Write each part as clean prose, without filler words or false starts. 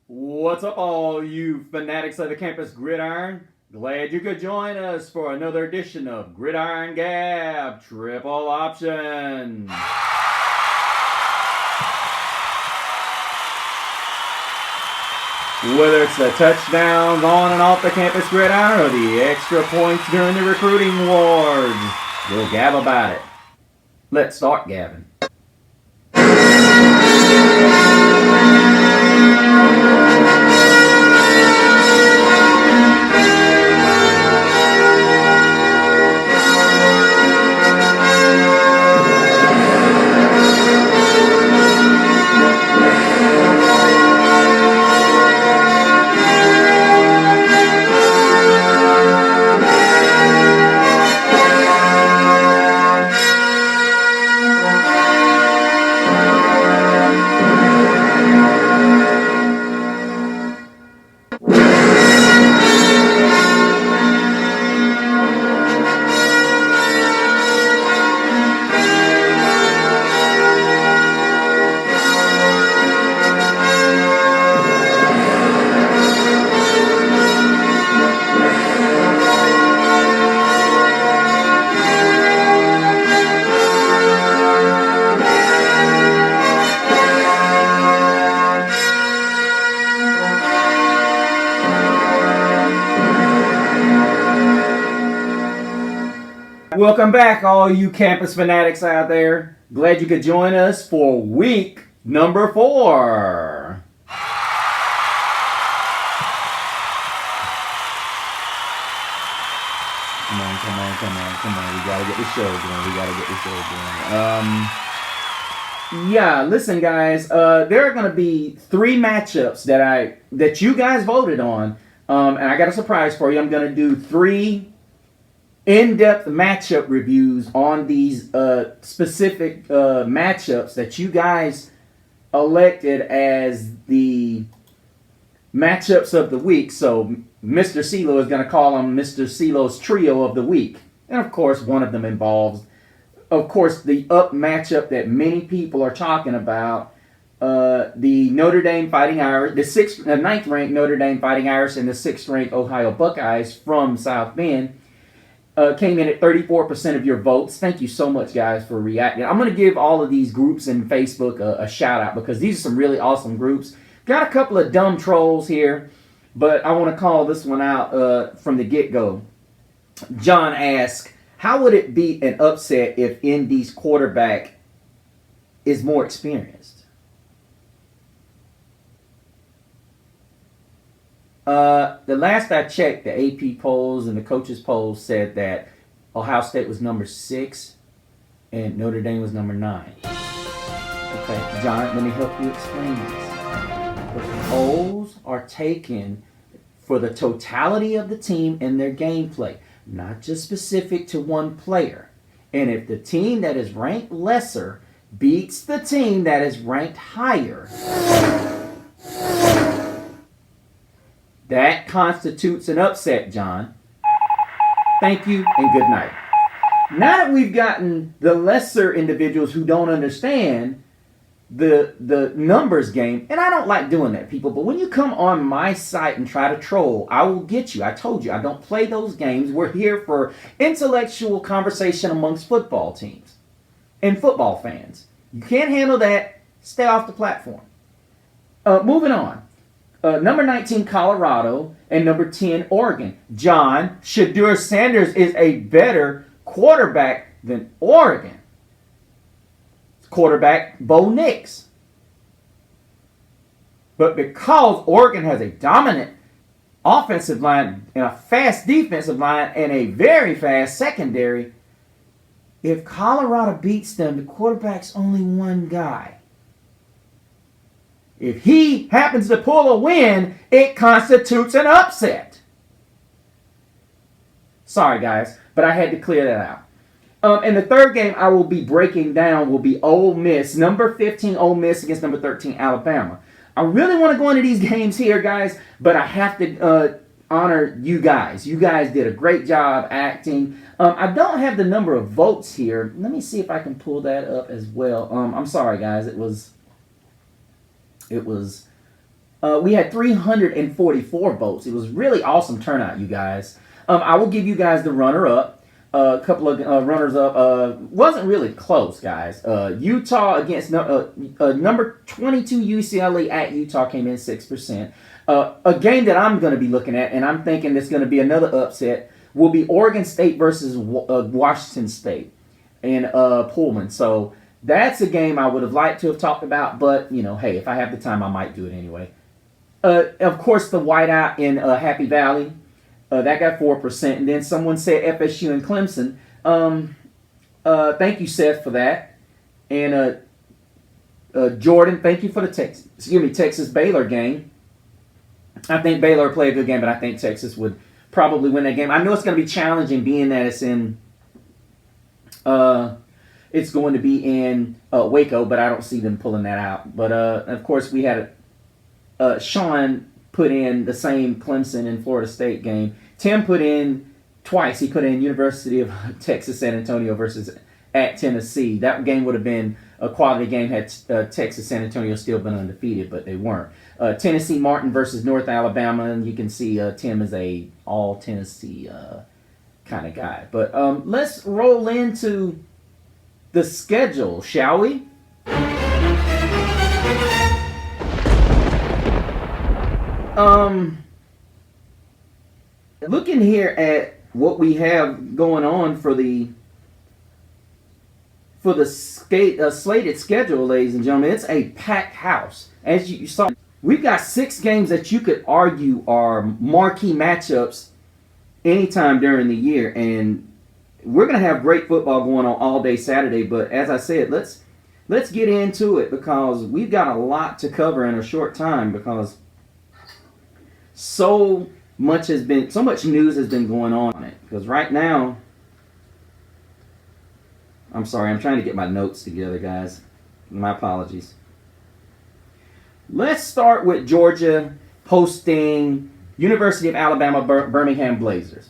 What's up, all you fanatics of the campus gridiron? Glad you could join us for another edition of Gridiron Gab Triple Option. Whether it's the touchdowns on and off the campus gridiron or the extra points during the recruiting wars, we'll gab about it. Let's start gabbing. Welcome back, all you campus fanatics out there. Glad you could join us for week number 4. Come on. We gotta get the show going. Yeah, listen, guys. There are gonna be 3 matchups that you guys voted on, and I got a surprise for you. I'm gonna do 3 in-depth matchup reviews on these specific matchups that you guys elected as the matchups of the week. So Mr. CeeLo is going to call them Mr. CeeLo's Trio of the Week. And of course, one of them involves, of course, the up matchup that many people are talking about. The Notre Dame Fighting Irish, the 9th-ranked Notre Dame Fighting Irish and the 6th-ranked Ohio Buckeyes from South Bend. Came in at 34% of your votes. Thank you so much, guys, for reacting. I'm going to give all of these groups in Facebook a shout-out because these are some really awesome groups. Got a couple of dumb trolls here, but I want to call this one out from the get-go. John asks, how would it be an upset if Indy's quarterback is more experienced? The last I checked, the AP polls and the coaches polls said that Ohio State was number 6 and Notre Dame was number 9. Okay, John, let me help you explain this. The polls are taken for the totality of the team and their gameplay, not just specific to one player. And if the team that is ranked lesser beats the team that is ranked higher, that constitutes an upset, John. Thank you and good night. Now that we've gotten the lesser individuals who don't understand the numbers game, and I don't like doing that, people, but when you come on my site and try to troll, I will get you. I told you, I don't play those games. We're here for intellectual conversation amongst football teams and football fans. You can't handle that, stay off the platform. Moving on. Number 19, Colorado, and number 10, Oregon. John, Shedeur Sanders is a better quarterback than Oregon. Quarterback, Bo Nix. But because Oregon has a dominant offensive line and a fast defensive line and a very fast secondary, if Colorado beats them, the quarterback's only one guy. If he happens to pull a win, it constitutes an upset. Sorry, guys, but I had to clear that out. And the third game I will be breaking down will be Ole Miss, number 15 Ole Miss against number 13 Alabama. I really want to go into these games here, guys, but I have to honor you guys. You guys did a great job acting. I don't have the number of votes here. Let me see if I can pull that up as well. I'm sorry, guys. We had 344 votes. It was really awesome turnout, you guys. I will give you guys the runner-up. A couple of runners-up. Wasn't really close, guys. Utah against number 22 UCLA at Utah came in 6%. A game that I'm going to be looking at, and I'm thinking it's going to be another upset, will be Oregon State versus Washington State in Pullman. So that's a game I would have liked to have talked about, but, hey, if I have the time, I might do it anyway. Of course, the whiteout in Happy Valley. That got 4%. And then someone said FSU and Clemson. Thank you, Seth, for that. And Jordan, thank you for the Texas Baylor game. I think Baylor played a good game, but I think Texas would probably win that game. I know it's going to be challenging, being that it's going to be in Waco, but I don't see them pulling that out. But of course, we had Sean put in the same Clemson and Florida State game. Tim put in twice. He put in University of Texas San Antonio versus at Tennessee. That game would have been a quality game had Texas San Antonio still been undefeated, but they weren't. Tennessee Martin versus North Alabama, and you can see Tim is a all Tennessee kind of guy. But let's roll into the schedule, shall we? Looking here at what we have going on for the slated schedule, ladies and gentlemen, it's a packed house. As you saw, we've got 6 games that you could argue are marquee matchups anytime during the year, and we're going to have great football going on all day Saturday. But as I said, let's get into it, because we've got a lot to cover in a short time, because so much news has been going on it. Because right now, I'm sorry, I'm trying to get my notes together, guys. My apologies. Let's start with Georgia hosting University of Alabama Birmingham Blazers.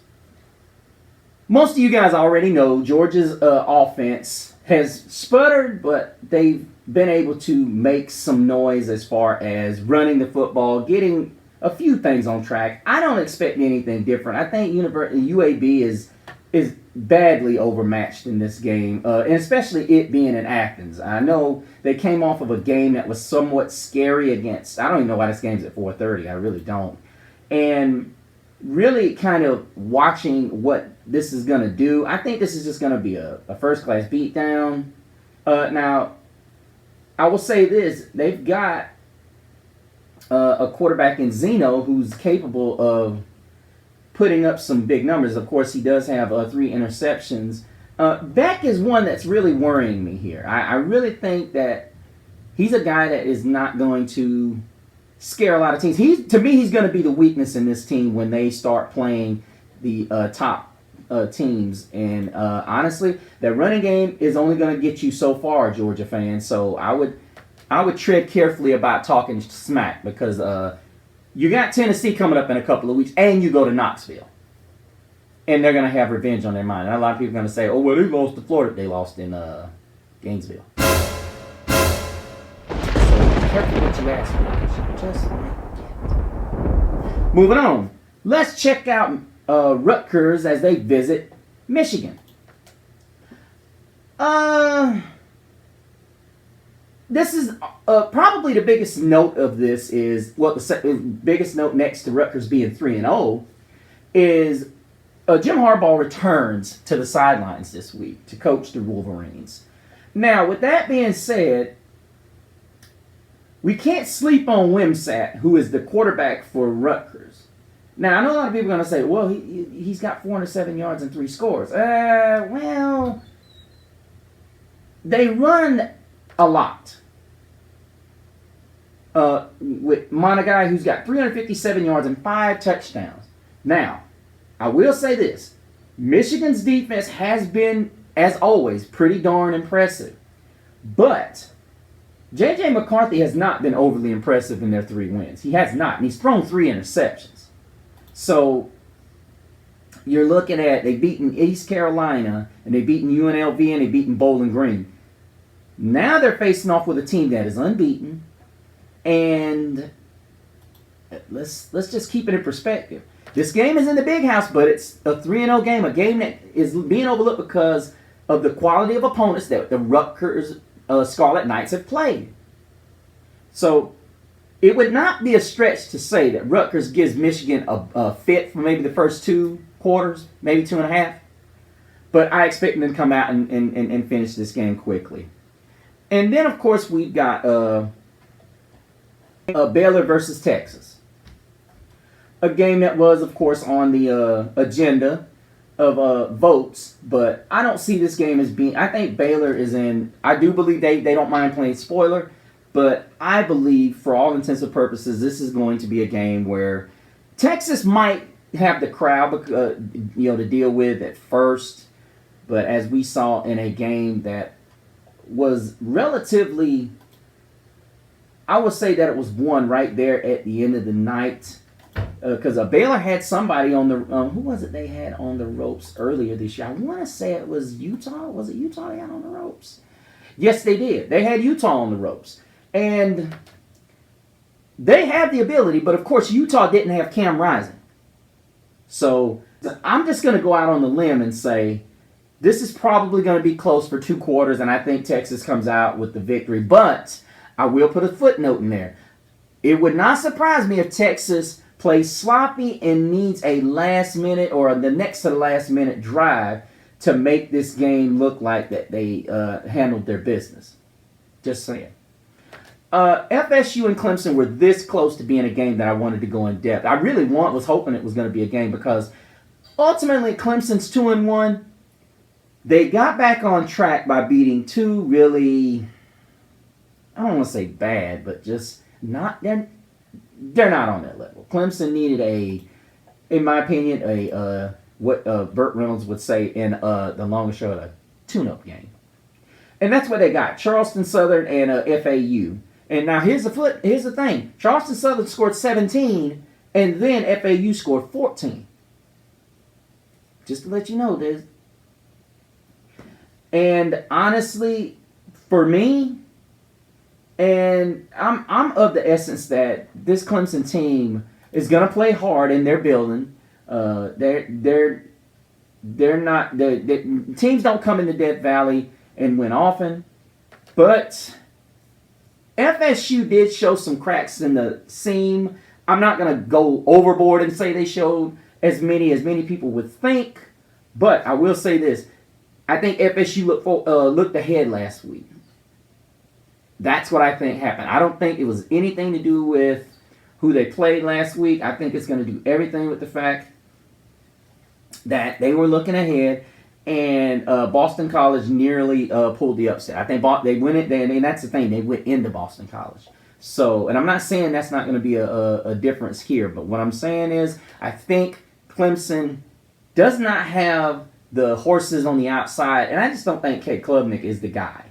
Most of you guys already know Georgia's offense has sputtered, but they've been able to make some noise as far as running the football, getting a few things on track. I don't expect anything different. I think UAB is badly overmatched in this game, and especially it being in Athens. I know they came off of a game that was somewhat scary against, I don't even know why this game's at 4:30. I really don't. And really kind of watching what this is going to do. I think this is just going to be a first-class beatdown. Now, I will say this. They've got a quarterback in Zeno who's capable of putting up some big numbers. Of course, he does have 3 interceptions. Beck is one that's really worrying me here. I really think that he's a guy that is not going to scare a lot of teams. To me, he's going to be the weakness in this team when they start playing the top teams. And honestly, that running game is only going to get you so far, Georgia fans. So I would tread carefully about talking smack, because you got Tennessee coming up in a couple of weeks, and you go to Knoxville. And they're going to have revenge on their mind. And a lot of people are going to say, oh, well, they lost to Florida. They lost in Gainesville. So be careful what you ask for. You just might get. Moving on. Let's check out Rutgers as they visit Michigan. This is probably the biggest note of this is, well, the biggest note next to Rutgers being 3-0 is Jim Harbaugh returns to the sidelines this week to coach the Wolverines. Now, with that being said, we can't sleep on Wimsatt, who is the quarterback for Rutgers. Now, I know a lot of people are going to say, well, he's got 407 yards and 3 scores. Well, they run a lot. With Monagai, who's got 357 yards and 5 touchdowns. Now, I will say this. Michigan's defense has been, as always, pretty darn impressive. But J.J. McCarthy has not been overly impressive in their 3 wins. He has not, and he's thrown 3 interceptions. So you're looking at they beaten East Carolina and they beaten UNLV and they beaten Bowling Green. Now they're facing off with a team that is unbeaten, and let's just keep it in perspective. This game is in the big house, but it's a 3-0 game, a game that is being overlooked because of the quality of opponents that the Rutgers Scarlet Knights have played. So it would not be a stretch to say that Rutgers gives Michigan a fit for maybe the first 2 quarters, maybe 2.5. But I expect them to come out and finish this game quickly. And then, of course, we've got Baylor versus Texas. A game that was, of course, on the agenda of votes, but I don't see this game as being... I think Baylor is in... I do believe they don't mind playing spoiler, but I believe, for all intents and purposes, this is going to be a game where Texas might have the crowd to deal with at first, but as we saw in a game that was relatively... I would say that it was won right there at the end of the night. Because Baylor had somebody on the... who was it they had on the ropes earlier this year? I want to say it was Utah. Was it Utah they had on the ropes? Yes, they did. They had Utah on the ropes. And they have the ability, but of course Utah didn't have Cam Rising. So I'm just going to go out on the limb and say this is probably going to be close for 2 quarters, and I think Texas comes out with the victory. But I will put a footnote in there. It would not surprise me if Texas plays sloppy and needs a last minute or the next to the last minute drive to make this game look like that they handled their business. Just saying. FSU and Clemson were this close to being a game that I wanted to go in depth. I really was hoping it was going to be a game because ultimately Clemson's 2-1. They got back on track by beating 2 really, I don't want to say bad, but just not... They're not on that level. Clemson needed in my opinion, what Burt Reynolds would say in The Longest Show, a tune-up game. And that's what they got. Charleston Southern and FAU. And now here's the thing. Charleston Southern scored 17, and then FAU scored 14. Just to let you know, there's... And honestly, for me... And I'm of the essence that this Clemson team is gonna play hard in their building. They're not the teams don't come into Death Valley and win often, but FSU did show some cracks in the seam. I'm not gonna go overboard and say they showed as many people would think, but I will say this: I think FSU looked ahead last week. That's what I think happened. I don't think it was anything to do with who they played last week. I think it's going to do everything with the fact that they were looking ahead, and Boston College nearly pulled the upset. I think they went it, and that's the thing. They went into Boston College. So, and I'm not saying that's not going to be a difference here, but what I'm saying is I think Clemson does not have the horses on the outside, and I just don't think Kate Klubnik is the guy.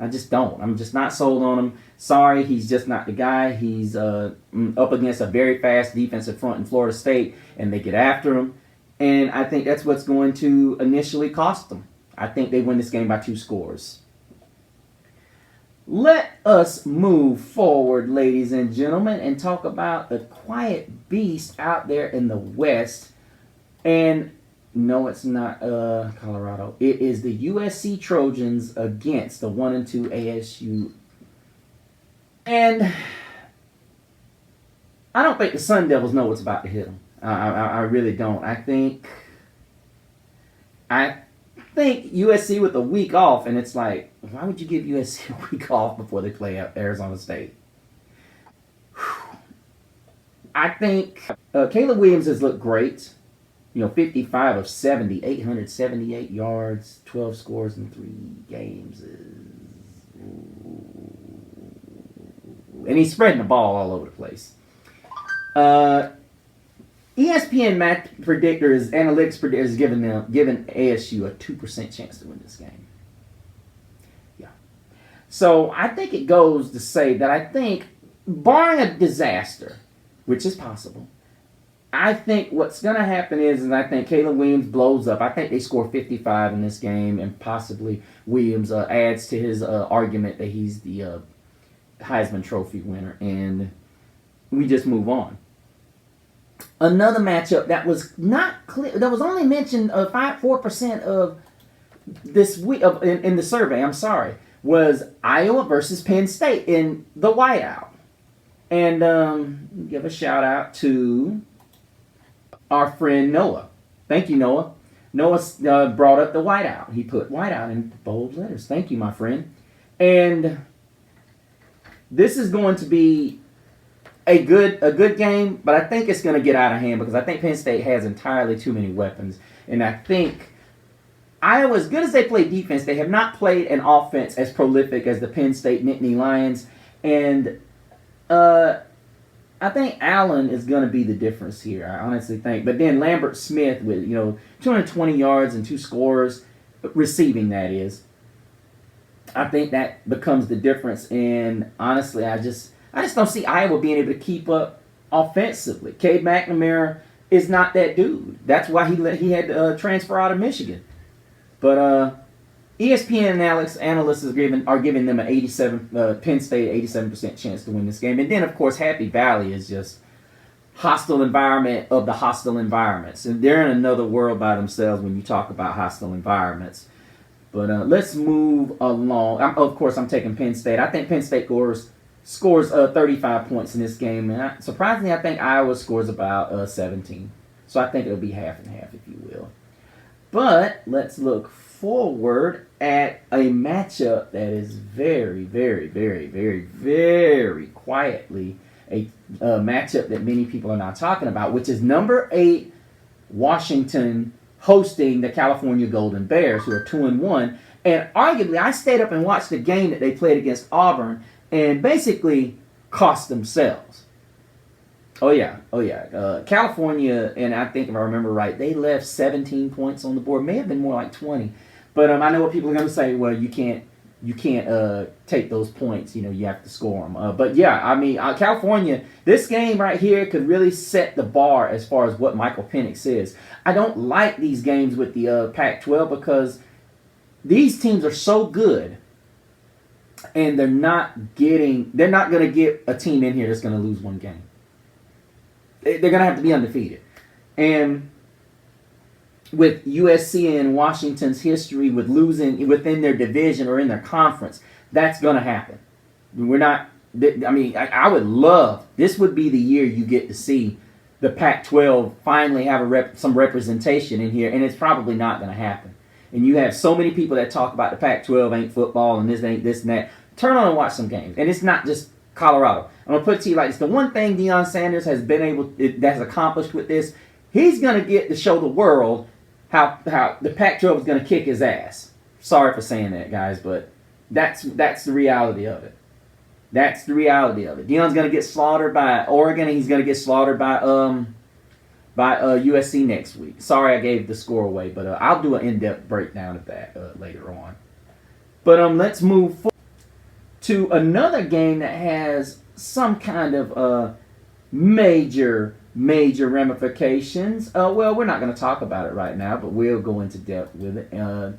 I just don't. I'm just not sold on him. Sorry, he's just not the guy. He's up against a very fast defensive front in Florida State, and they get after him. And I think that's what's going to initially cost them. I think they win this game by 2 scores. Let us move forward, ladies and gentlemen, and talk about the quiet beast out there in the West. And no, it's not Colorado. It is the USC Trojans against the 1-2 ASU. And I don't think the Sun Devils know what's about to hit them. I really don't. I think USC with a week off, and it's like, why would you give USC a week off before they play Arizona State? I think Caleb Williams has looked great. 55 of 70, 878 yards, 12 scores in 3 games. And he's spreading the ball all over the place. ESPN match predictors, analytics predictors, giving ASU a 2% chance to win this game. Yeah. So I think it goes to say that I think, barring a disaster, which is possible, I think what's going to happen is I think Caleb Williams blows up. I think they score 55 in this game, and possibly Williams adds to his argument that he's the Heisman Trophy winner, and we just move on. Another matchup that was not clear, that was only mentioned 4% of this week in the survey. I'm sorry, was Iowa versus Penn State in the whiteout, and give a shout out to our friend Noah. Thank you, Noah. Noah brought up the whiteout. He put whiteout in bold letters. Thank you, my friend. And this is going to be a good game, but I think it's going to get out of hand because I think Penn State has entirely too many weapons. And I think Iowa, as good as they play defense, they have not played an offense as prolific as the Penn State Nittany Lions. And I think Allen is going to be the difference here. I honestly think. But then Lambert Smith with 220 yards and 2 scores, receiving that is. I think that becomes the difference. And honestly, I just don't see Iowa being able to keep up offensively. Cade McNamara is not that dude. That's why he had to transfer out of Michigan. But ESPN analysts are giving them an Penn State 87% chance to win this game. And then, of course, Happy Valley is just hostile environment of the hostile environments. And they're in another world by themselves when you talk about hostile environments. But let's move along. Of course, I'm taking Penn State. I think Penn State scores 35 points in this game. And surprisingly, I think Iowa scores about 17. So I think it'll be half and half, if you will. But let's look forward at a matchup that is very, very, very, very, very quietly a matchup that many people are not talking about, which is number 8 Washington hosting the California Golden Bears, who are 2-1. And arguably, I stayed up and watched the game that they played against Auburn and basically cost themselves. Oh yeah. California, and I think if I remember right, they left 17 points on the board. May have been more like 20. But I know what people are going to say. Well, you can't take those points. You have to score them. But yeah, I mean, California, this game right here could really set the bar as far as what Michael Penix is. I don't like these games with the Pac-12 because these teams are so good, and they're not going to get a team in here that's going to lose one game. They're going to have to be undefeated. And with USC and Washington's history with losing within their division or in their conference, that's going to happen. I would love, this would be the year you get to see the Pac-12 finally have some representation in here, and it's probably not going to happen. And you have so many people that talk about the Pac-12 ain't football and this ain't this and that. Turn on and watch some games. And it's not just Colorado. I'm going to put it to you like this. The one thing Deion Sanders has accomplished with this, he's going to get to show the world how the Pac-12 is going to kick his ass. Sorry for saying that, guys, but that's the reality of it. That's the reality of it. Deion's going to get slaughtered by Oregon, and he's going to get slaughtered by USC next week. Sorry I gave the score away, but I'll do an in-depth breakdown of that later on. But let's move forward to another game that has some kind of major ramifications. Well, we're not going to talk about it right now, but we'll go into depth with it.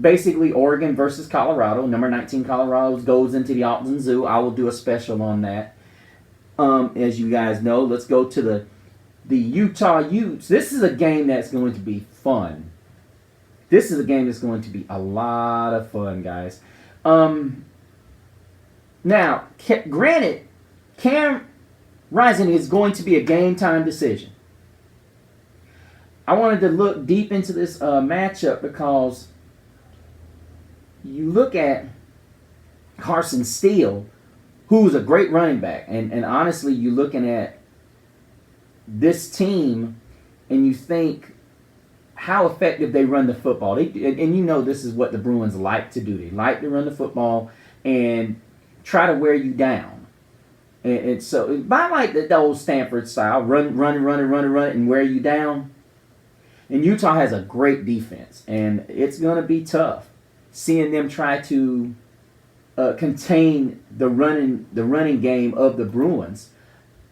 Basically, Oregon versus Colorado. Number 19 Colorado goes into the Autzen Zoo. I will do a special on that. As you guys know, let's go to the Utah Utes. This is a game that's going to be fun. This is a game that's going to be a lot of fun, guys. Now, granted, Cam Rising is going to be a game time decision. I wanted to look deep into this matchup because you look at Carson Steele, who's a great running back, and honestly, you're looking at this team and you think how effective they run the football. And this is what the Bruins like to do. They like to run the football and try to wear you down. And so, by like the old Stanford style, run, and wear you down. And Utah has a great defense, and it's going to be tough seeing them try to contain the running game of the Bruins.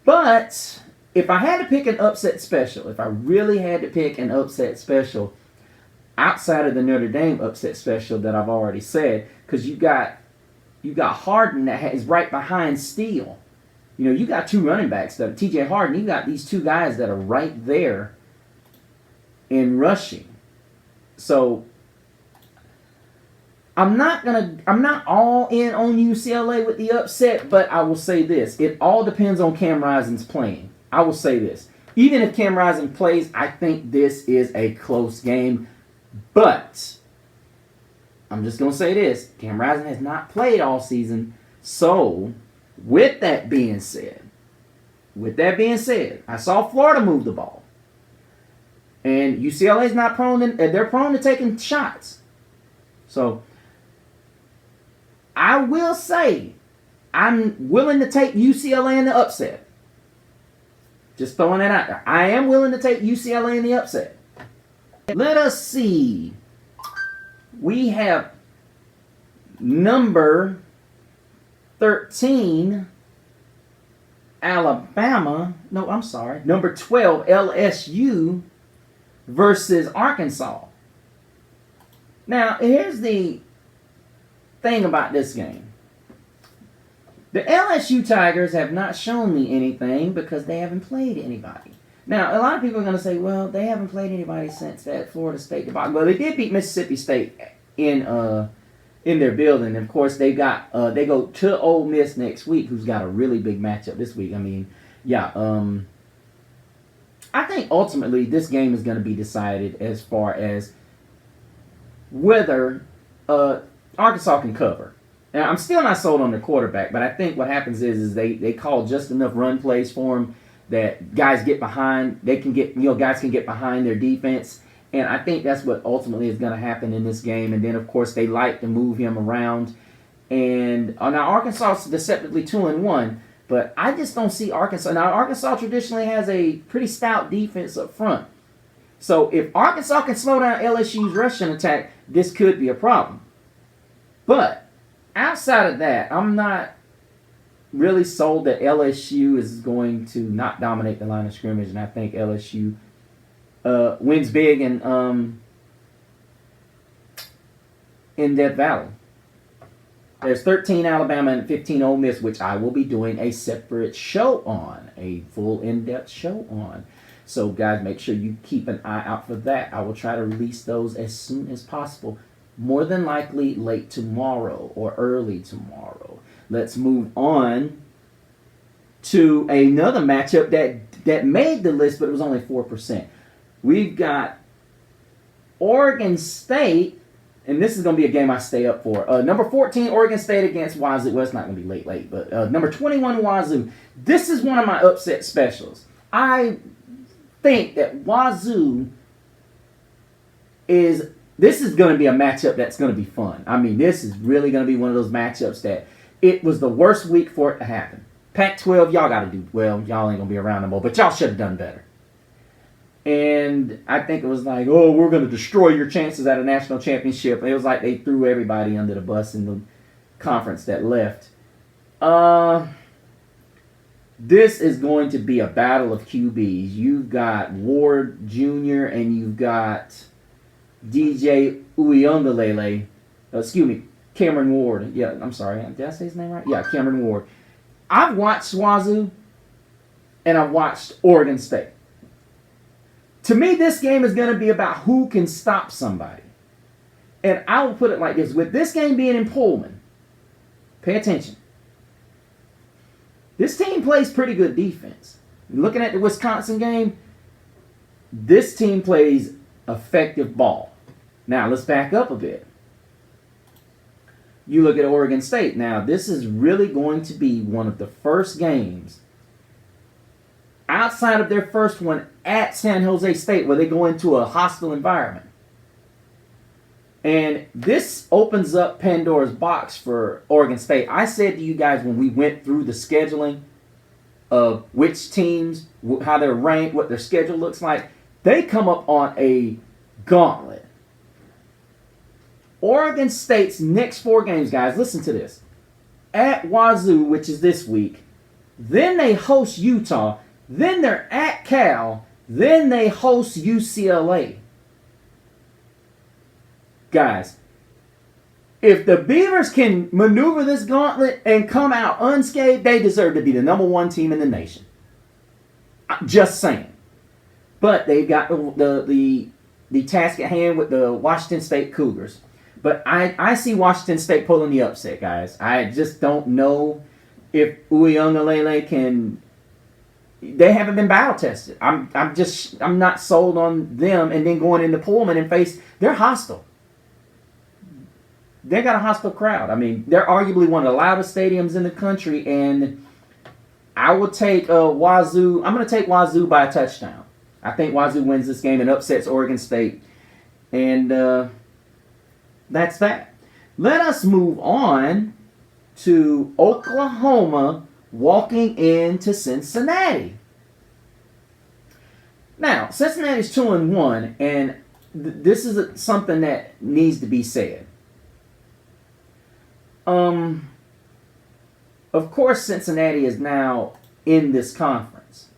But if I had to pick an upset special, if I really had to pick an upset special outside of the Notre Dame upset special that I've already said, because you got Harden that is right behind Steele. You know, you got two running backs, that T.J. Harden. You got these two guys that are right there in rushing. So I'm not all in on UCLA with the upset, but I will say this: it all depends on Cam Rising's playing. I will say this: even if Cam Rising plays, I think this is a close game. But I'm just gonna say this: Cam Rising has not played all season, so. With that being said, I saw Florida move the ball. And UCLA's not they're prone to taking shots. So, I will say, I'm willing to take UCLA in the upset. Just throwing that out there. I am willing to take UCLA in the upset. Let us see. We have number 13, Alabama. No, I'm sorry. Number 12, LSU versus Arkansas. Now, here's the thing about this game. The LSU Tigers have not shown me anything because they haven't played anybody. Now, a lot of people are going to say, well, they haven't played anybody since that Florida State debacle. Well, they did beat Mississippi State in their building. Of course, they go to Ole Miss next week, who's got a really big matchup this week. I mean, yeah. I think ultimately this game is going to be decided as far as whether Arkansas can cover. Now, I'm still not sold on their quarterback, but I think what happens is they call just enough run plays for him that guys get behind. Guys can get behind their defense. And I think that's what ultimately is going to happen in this game. And then, of course, they like to move him around. And now Arkansas is deceptively 2-1, but I just don't see Arkansas. Now, Arkansas traditionally has a pretty stout defense up front. So if Arkansas can slow down LSU's rushing attack, this could be a problem. But outside of that, I'm not really sold that LSU is going to not dominate the line of scrimmage, and I think LSU wins big in Death Valley. There's 13 Alabama and 15 Ole Miss, which I will be doing a separate show on, a full in-depth show on. So, guys, make sure you keep an eye out for that. I will try to release those as soon as possible. More than likely late tomorrow or early tomorrow. Let's move on to another matchup that made the list, but it was only 4%. We've got Oregon State, and this is going to be a game I stay up for. Number 14, Oregon State against Wazoo. Well, it's not going to be late, but number 21, Wazoo. This is one of my upset specials. I think that Wazoo this is going to be a matchup that's going to be fun. I mean, this is really going to be one of those matchups that it was the worst week for it to happen. Pac-12, y'all got to do well. Y'all ain't going to be around no more, but y'all should have done better. And I think it was like, oh, we're going to destroy your chances at a national championship. And it was like they threw everybody under the bus in the conference that left. This is going to be a battle of QBs. You've got Ward Jr. and you've got DJ Uyunglele. Cameron Ward. Yeah, I'm sorry. Did I say his name right? Yeah, Cameron Ward. I've watched Wazoo and I've watched Oregon State. To me, this game is going to be about who can stop somebody. And I will put it like this. With this game being in Pullman, pay attention. This team plays pretty good defense. Looking at the Wisconsin game, this team plays effective ball. Now, let's back up a bit. You look at Oregon State. Now, this is really going to be one of the first games outside of their first one at San Jose State where they go into a hostile environment. And this opens up Pandora's box for Oregon State. I said to you guys when we went through the scheduling of which teams, how they're ranked, what their schedule looks like, they come up on a gauntlet. Oregon State's next 4 games, guys, listen to this. At Wazoo, which is this week. Then they host Utah. Then they're at Cal. Then they host UCLA. Guys, if the Beavers can maneuver this gauntlet and come out unscathed, they deserve to be the #1 team in the nation. Just saying. But they've got the task at hand with the Washington State Cougars. But I see Washington State pulling the upset, guys. I just don't know if Uiagalelei can. They haven't been battle tested. I'm not sold on them. And then going into Pullman and they're hostile. They got a hostile crowd. I mean, they're arguably one of the loudest stadiums in the country, and I will take Wazoo. I'm going to take Wazoo by a touchdown. I think Wazoo wins this game and upsets Oregon State. And that's that. Let us move on to Oklahoma walking into Cincinnati. Now, Cincinnati's 2-1, and this is something that needs to be said. Of course, Cincinnati is now in this conference,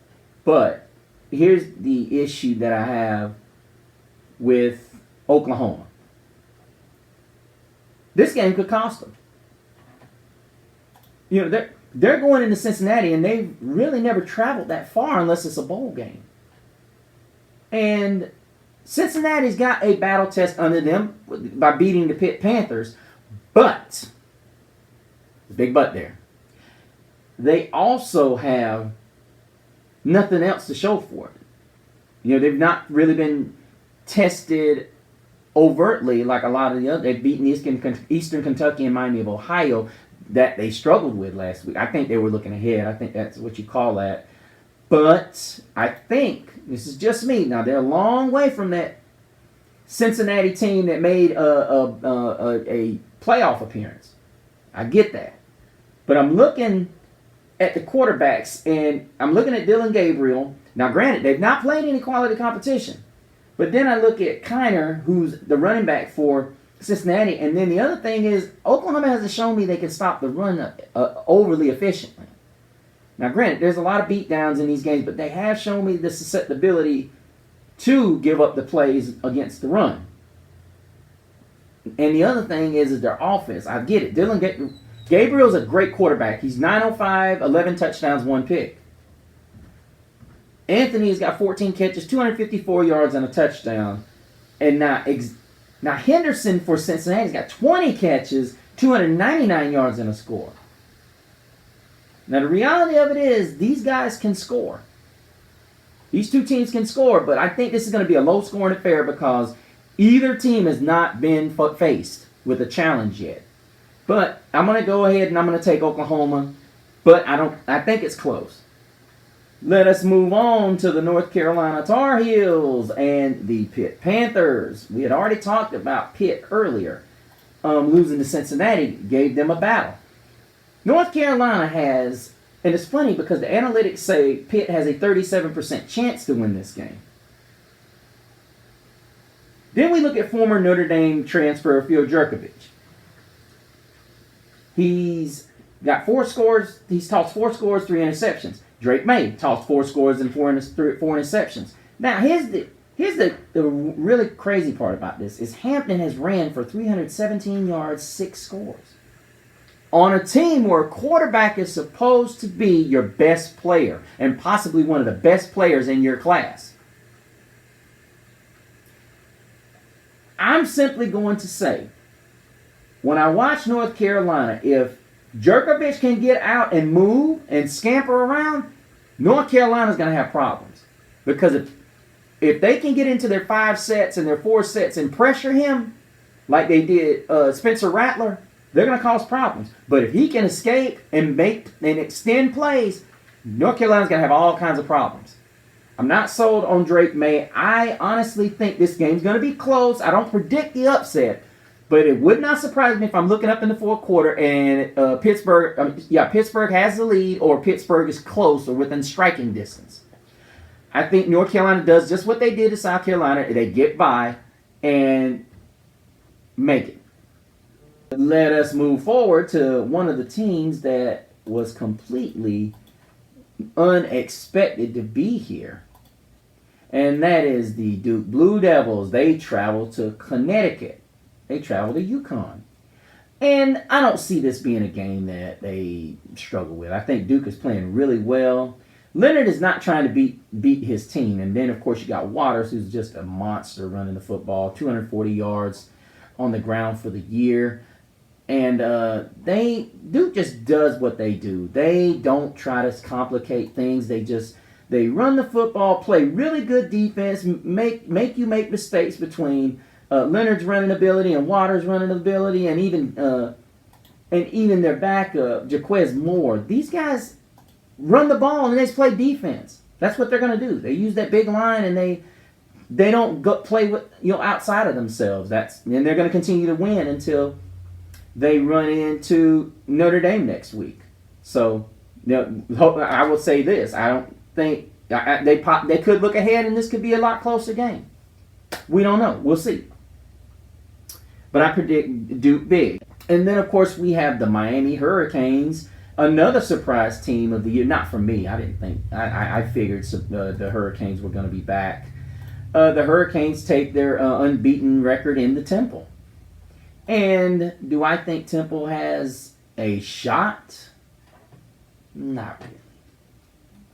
but here's the issue that I have with Oklahoma. This game could cost them. You know, they're going into Cincinnati, and they've really never traveled that far unless it's a bowl game. And Cincinnati's got a battle test under them by beating the Pitt Panthers, but the big but there. They also have nothing else to show for it. You know, they've not really been tested overtly like a lot of the other. They've beaten Eastern Kentucky and Miami of Ohio that they struggled with last week. I think they were looking ahead. I think that's what you call that. But I think, this is just me, now they're a long way from that Cincinnati team that made a playoff appearance. I get that. But I'm looking at the quarterbacks, and I'm looking at Dylan Gabriel. Now, granted, they've not played any quality competition. But then I look at Kiner, who's the running back for Cincinnati. And then the other thing is, Oklahoma hasn't shown me they can stop the run overly efficiently. Now, granted, there's a lot of beatdowns in these games, but they have shown me the susceptibility to give up the plays against the run. And the other thing is their offense. I get it. Dylan Gabriel's a great quarterback. He's 905, 11 touchdowns, 1 pick. Anthony's got 14 catches, 254 yards, and a touchdown. And now Henderson for Cincinnati's got 20 catches, 299 yards, and a score. Now, the reality of it is these guys can score. These two teams can score, but I think this is going to be a low-scoring affair because either team has not been faced with a challenge yet. But I'm going to go ahead and I'm going to take Oklahoma, but I think it's close. Let us move on to the North Carolina Tar Heels and the Pitt Panthers. We had already talked about Pitt earlier. Losing to Cincinnati gave them a battle. North Carolina has, and it's funny because the analytics say Pitt has a 37% chance to win this game. Then we look at former Notre Dame transfer Phil Jurkovec. He's got 4 scores. He's tossed 4 scores, 3 interceptions. Drake May tossed 4 scores and 4 interceptions. Now, here's the really crazy part about this is Hampton has ran for 317 yards, 6 scores. On a team where a quarterback is supposed to be your best player and possibly one of the best players in your class. I'm simply going to say, when I watch North Carolina, if Jurkovec can get out and move and scamper around, North Carolina's going to have problems. Because if they can get into their 5 sets and their 4 sets and pressure him, like they did Spencer Rattler, they're going to cause problems. But if he can escape and make and extend plays, North Carolina's going to have all kinds of problems. I'm not sold on Drake May. I honestly think this game's going to be close. I don't predict the upset. But it would not surprise me if I'm looking up in the 4th quarter and Pittsburgh has the lead or Pittsburgh is close or within striking distance. I think North Carolina does just what they did to South Carolina. They get by and make it. Let us move forward to one of the teams that was completely unexpected to be here. And that is the Duke Blue Devils. They travel to Connecticut. They travel to Yukon. And I don't see this being a game that they struggle with. I think Duke is playing really well. Leonard is not trying to beat his team. And then, of course, you got Waters, who's just a monster running the football. 240 yards on the ground for the year. And Duke just does what they do. They don't try to complicate things. They run the football, play really good defense, make you make mistakes between Leonard's running ability and Waters' running ability, and even their backup, Jaquez Moore. These guys run the ball and they just play defense. That's what they're going to do. They use that big line and they don't play with outside of themselves. And they're going to continue to win until they run into Notre Dame next week. So I will say this: I don't think they could look ahead and this could be a lot closer game. We don't know. We'll see. But I predict Duke big. And then, of course, we have the Miami Hurricanes, another surprise team of the year. Not for me. I didn't think. I figured the Hurricanes were going to be back. The Hurricanes take their unbeaten record in the Temple. And do I think Temple has a shot? Not really.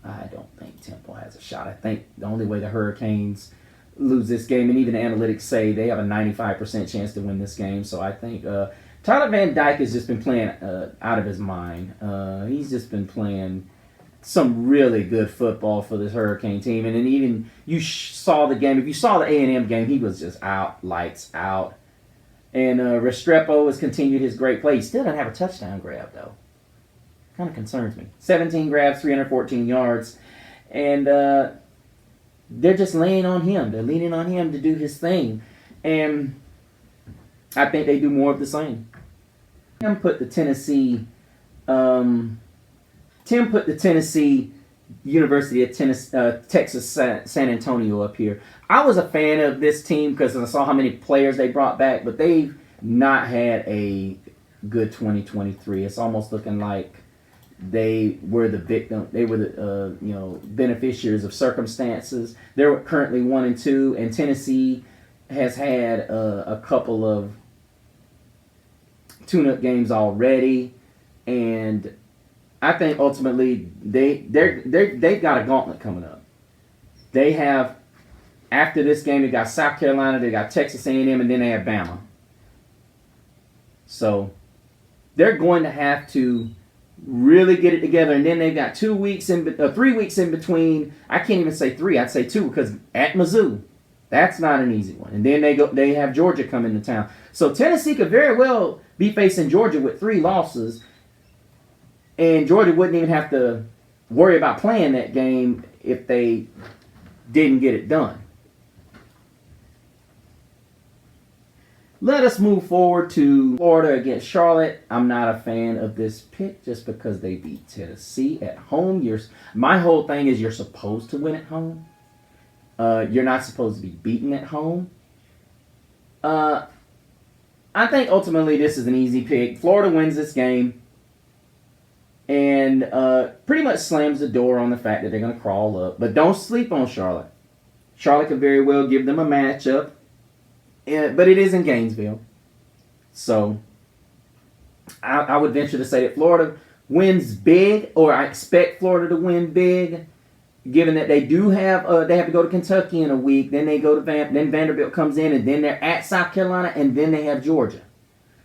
I don't think Temple has a shot. I think the only way the Hurricanes lose this game, and even the analytics say they have a 95% chance to win this game. So I think Tyler Van Dyke has just been playing out of his mind. He's just been playing some really good football for this Hurricane team. And then even you saw the game. If you saw the A&M game, he was just out, lights out. And Restrepo has continued his great play. He still doesn't have a touchdown grab, though. Kind of concerns me. 17 grabs, 314 yards. And they're just laying on him. They're leaning on him to do his thing. And I think they do more of the same. Tim put the Tennessee University of Texas San Antonio up here. I was a fan of this team because I saw how many players they brought back, but they've not had a good 2023. It's almost looking like they were the victim. They were the beneficiaries of circumstances. They're currently 1-2, and Tennessee has had a couple of tune-up games already, and I think ultimately they've got a gauntlet coming up. They have, after this game, they got South Carolina, they got Texas A&M, and then they have Bama. So they're going to have to really get it together, and then they've got 3 weeks in between. I can't even say 3, I'd say 2, because at Mizzou, that's not an easy one. And then they have Georgia come into town. So Tennessee could very well be facing Georgia with 3 losses, and Georgia wouldn't even have to worry about playing that game if they didn't get it done. Let us move forward to Florida against Charlotte. I'm not a fan of this pick just because they beat Tennessee at home. My whole thing is you're supposed to win at home. You're not supposed to be beaten at home. I think ultimately this is an easy pick. Florida wins this game and pretty much slams the door on the fact that they're going to crawl up. But don't sleep on Charlotte. Charlotte could very well give them a matchup. But it is in Gainesville. So I would venture to say that Florida wins big, or I expect Florida to win big, given that they do have they have to go to Kentucky in a week, then they go to then Vanderbilt comes in, and then they're at South Carolina, and then they have Georgia.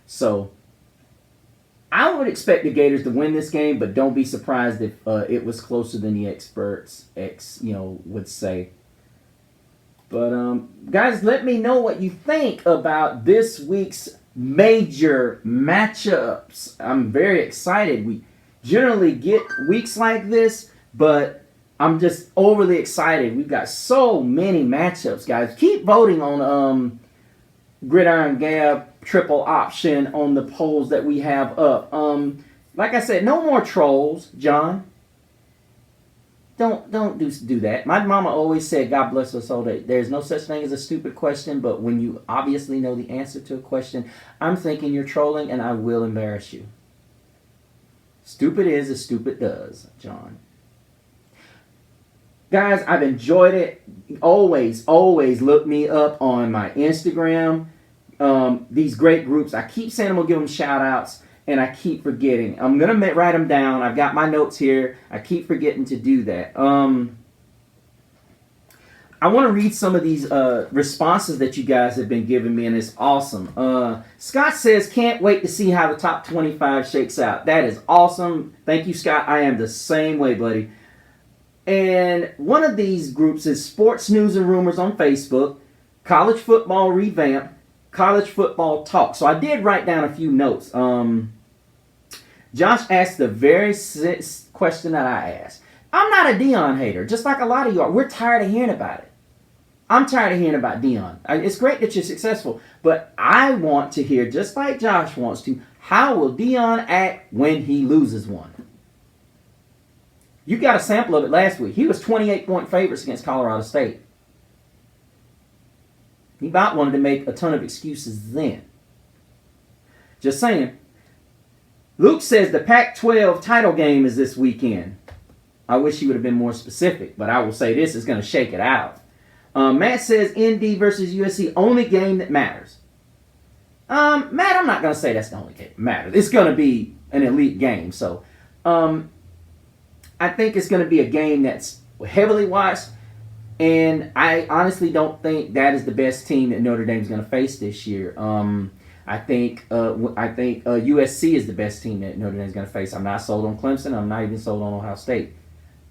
So I would expect the Gators to win this game, but don't be surprised if it was closer than the experts would say. But guys, let me know what you think about this week's major matchups. I'm very excited. We generally get weeks like this, but I'm just overly excited. We've got so many matchups, guys. Keep voting on Gridiron Gab triple option on the polls that we have up. Like I said, no more trolls, John. Don't do that. My mama always said, God bless her soul, that there's no such thing as a stupid question, but when you obviously know the answer to a question, I'm thinking you're trolling and I will embarrass you. Stupid is as stupid does, John. Guys, I've enjoyed it. Always look me up on my Instagram. These great groups. I keep saying I'm going to give them shout outs, and I keep forgetting. I'm going to write them down. I've got my notes here. I keep forgetting to do that. I want to read some of these responses that you guys have been giving me, and it's awesome. Scott says, can't wait to see how the top 25 shakes out. That is awesome. Thank you, Scott. I am the same way, buddy. And one of these groups is Sports News and Rumors on Facebook, College Football Revamp, College Football Talk. So I did write down a few notes. Josh asked the very question that I asked. I'm not a Deion hater, just like a lot of you are. We're tired of hearing about it. I'm tired of hearing about Deion. It's great that you're successful, but I want to hear, just like Josh wants to, how will Deion act when he loses one? You got a sample of it last week. He was 28-point favorites against Colorado State. He about wanted to make a ton of excuses then. Just saying. Luke says the Pac-12 title game is this weekend. I wish he would have been more specific, but I will say this is going to shake it out. Matt says ND versus USC, only game that matters. Matt, I'm not going to say that's the only game that matters. It's going to be an elite game. So I think it's going to be a game that's heavily watched. And I honestly don't think that is the best team that Notre Dame is going to face this year. I think USC is the best team that Notre Dame is going to face. I'm not sold on Clemson. I'm not even sold on Ohio State.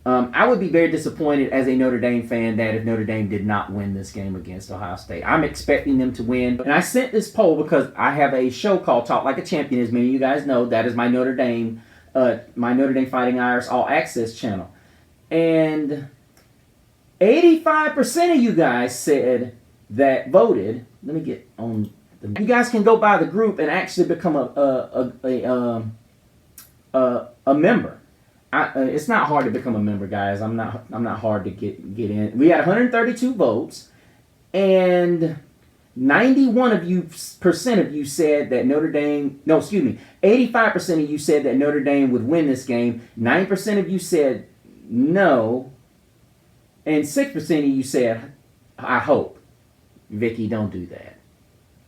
I would be very disappointed as a Notre Dame fan that if Notre Dame did not win this game against Ohio State. I'm expecting them to win. And I sent this poll because I have a show called Talk Like a Champion, as many of you guys know. That is my Notre Dame Fighting Irish All Access channel. And 85% of you guys said that voted. Let me get on. You guys can go by the group and actually become a member. It's not hard to become a member, guys. I'm not hard to get in. We had 132 votes, and 91% of you said that Notre Dame. No, excuse me. 85% of you said that Notre Dame would win this game. 9% of you said no, and 6% of you said, "I hope." Vicky, don't do that.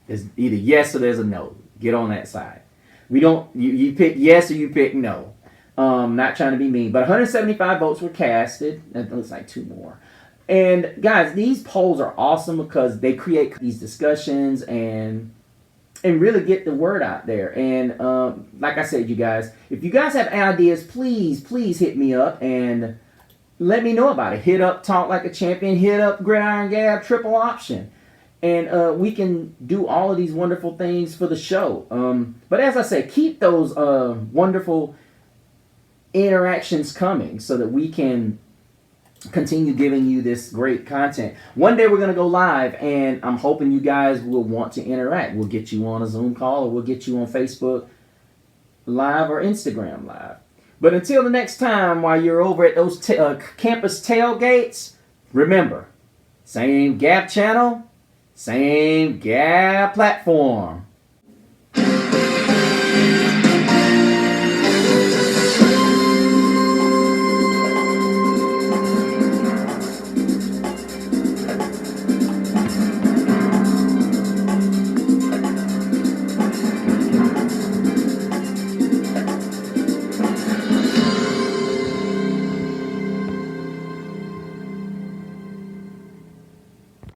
There's either yes or there's a no. Get on that side. We don't. You pick yes or you pick no. Not trying to be mean, but 175 votes were casted. That looks like 2 more. And guys, these polls are awesome because they create these discussions and really get the word out there. And like I said, you guys, if you guys have ideas, please hit me up and let me know about it. Hit up Talk Like a Champion. Hit up Gridiron Gab Triple Option. And we can do all of these wonderful things for the show. But as I say, keep those wonderful interactions coming so that we can continue giving you this great content. One day we're going to go live, and I'm hoping you guys will want to interact. We'll get you on a Zoom call, or we'll get you on Facebook Live or Instagram Live. But until the next time, while you're over at those campus tailgates, remember, same Gab channel, same Gab platform.